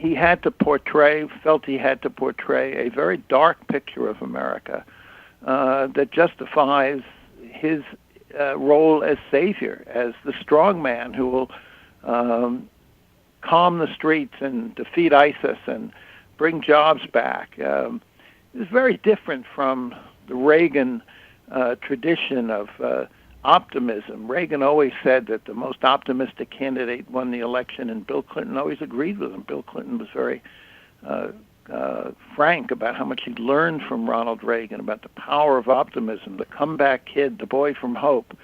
he felt he had to portray a very dark picture of America that justifies his role as savior, as the strong man who will calm the streets and defeat ISIS and bring jobs back. It's very different from the Reagan tradition of optimism. Reagan always said that the most optimistic candidate won the election, and Bill Clinton always agreed with him. Bill Clinton was very frank about how much he'd learned from Ronald Reagan, about the power of optimism, the comeback kid, the boy from hope.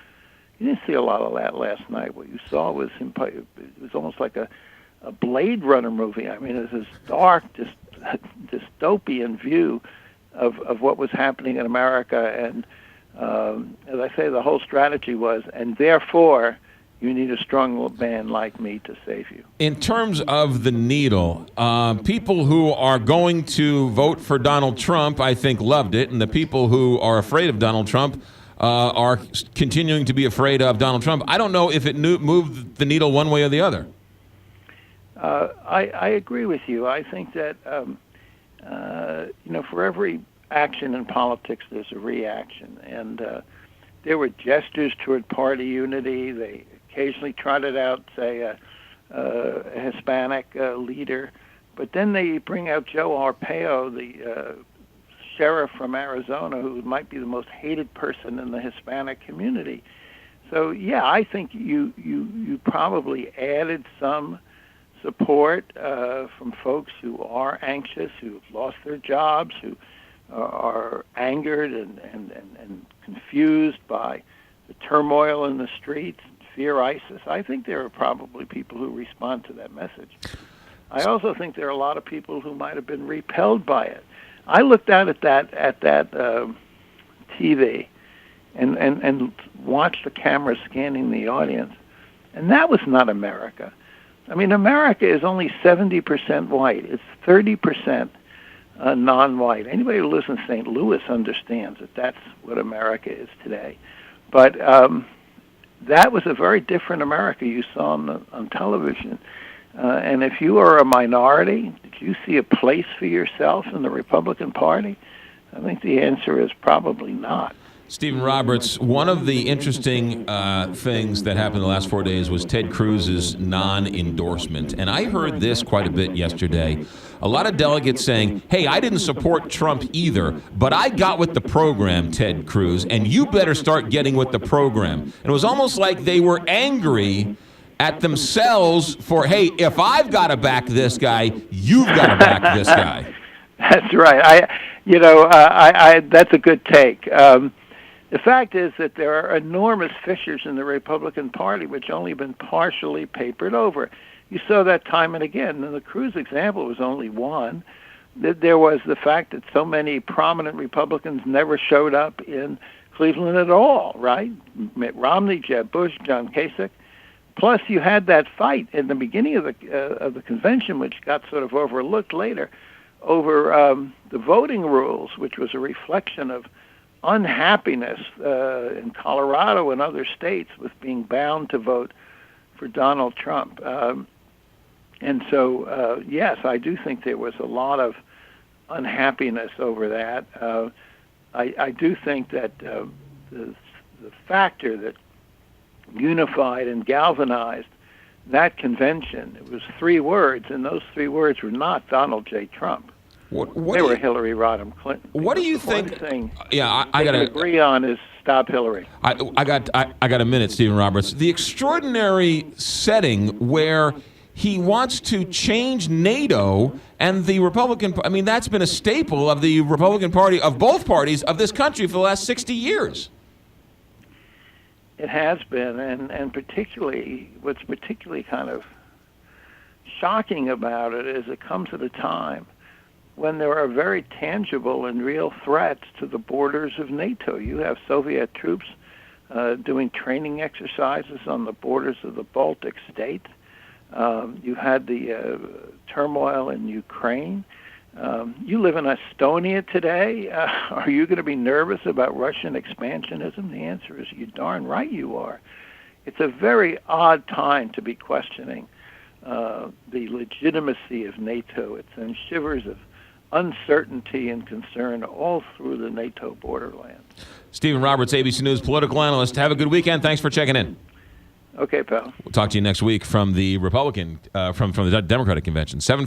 You didn't see a lot of that last night. What you saw was him. It was almost like a Blade Runner movie. I mean, it was this dark, dystopian view of what was happening in America. And as I say, the whole strategy was, and therefore, you need a strong man like me to save you. In terms of the needle, people who are going to vote for Donald Trump, I think, loved it, and the people who are afraid of Donald Trump are continuing to be afraid of Donald Trump. I don't know if it moved the needle one way or the other. I agree with you. I think that for every action in politics, there's a reaction, and there were gestures toward party unity. They occasionally trotted out, say, a Hispanic leader, but then they bring out Joe Arpaio, the sheriff from Arizona, who might be the most hated person in the Hispanic community. So, yeah, I think you probably added some support from folks who are anxious, who've lost their jobs, who are angered and confused by the turmoil in the streets, fear ISIS. I think there are probably people who respond to that message. I also think there are a lot of people who might have been repelled by it. I looked out at that TV and watched the camera scanning the audience, and that was not America. I mean, America is only 70% white. It's 30% non-white. Anybody who lives in St. Louis understands that that's what America is today. But that was a very different America you saw on television. And if you are a minority, did you see a place for yourself in the Republican Party? I think the answer is probably not. Stephen Roberts, one of the interesting things that happened in the last 4 days was Ted Cruz's non-endorsement. And I heard this quite a bit yesterday. A lot of delegates saying, hey, I didn't support Trump either, but I got with the program, Ted Cruz, and you better start getting with the program. And it was almost like they were angry at themselves for, hey, if I've got to back this guy, you've got to back this guy. That's right. That's a good take. The fact is that there are enormous fissures in the Republican Party which only been partially papered over. You saw that time and again, and the Cruz example was only one. There was the fact that so many prominent Republicans never showed up in Cleveland at all, right? Mitt Romney, Jeb Bush, John Kasich. Plus, you had that fight in the beginning of the convention, which got sort of overlooked later, over the voting rules, which was a reflection of unhappiness in Colorado and other states with being bound to vote for Donald Trump. And so, yes, I do think there was a lot of unhappiness over that. I do think that the factor that unified and galvanized that convention, it was 3 words, and those 3 words were not Donald J. Trump. They were Hillary Rodham Clinton. What do you think? One thing I got to agree on is stop Hillary. I got a minute, Stephen Roberts. The extraordinary setting where he wants to change NATO and the Republican. I mean, that's been a staple of the Republican Party, of both parties of this country for the last 60 years. It has been, and particularly, what's particularly kind of shocking about it is it comes at a time when there are very tangible and real threats to the borders of NATO. You have Soviet troops doing training exercises on the borders of the Baltic states. You had the turmoil in Ukraine. You live in Estonia today. Are you going to be nervous about Russian expansionism? The answer is you're darn right you are. It's a very odd time to be questioning the legitimacy of NATO. It sends shivers of uncertainty and concern all through the NATO borderlands. Stephen Roberts, ABC News political analyst. Have a good weekend. Thanks for checking in. Okay, pal. We'll talk to you next week from the Democratic Convention. 7:50.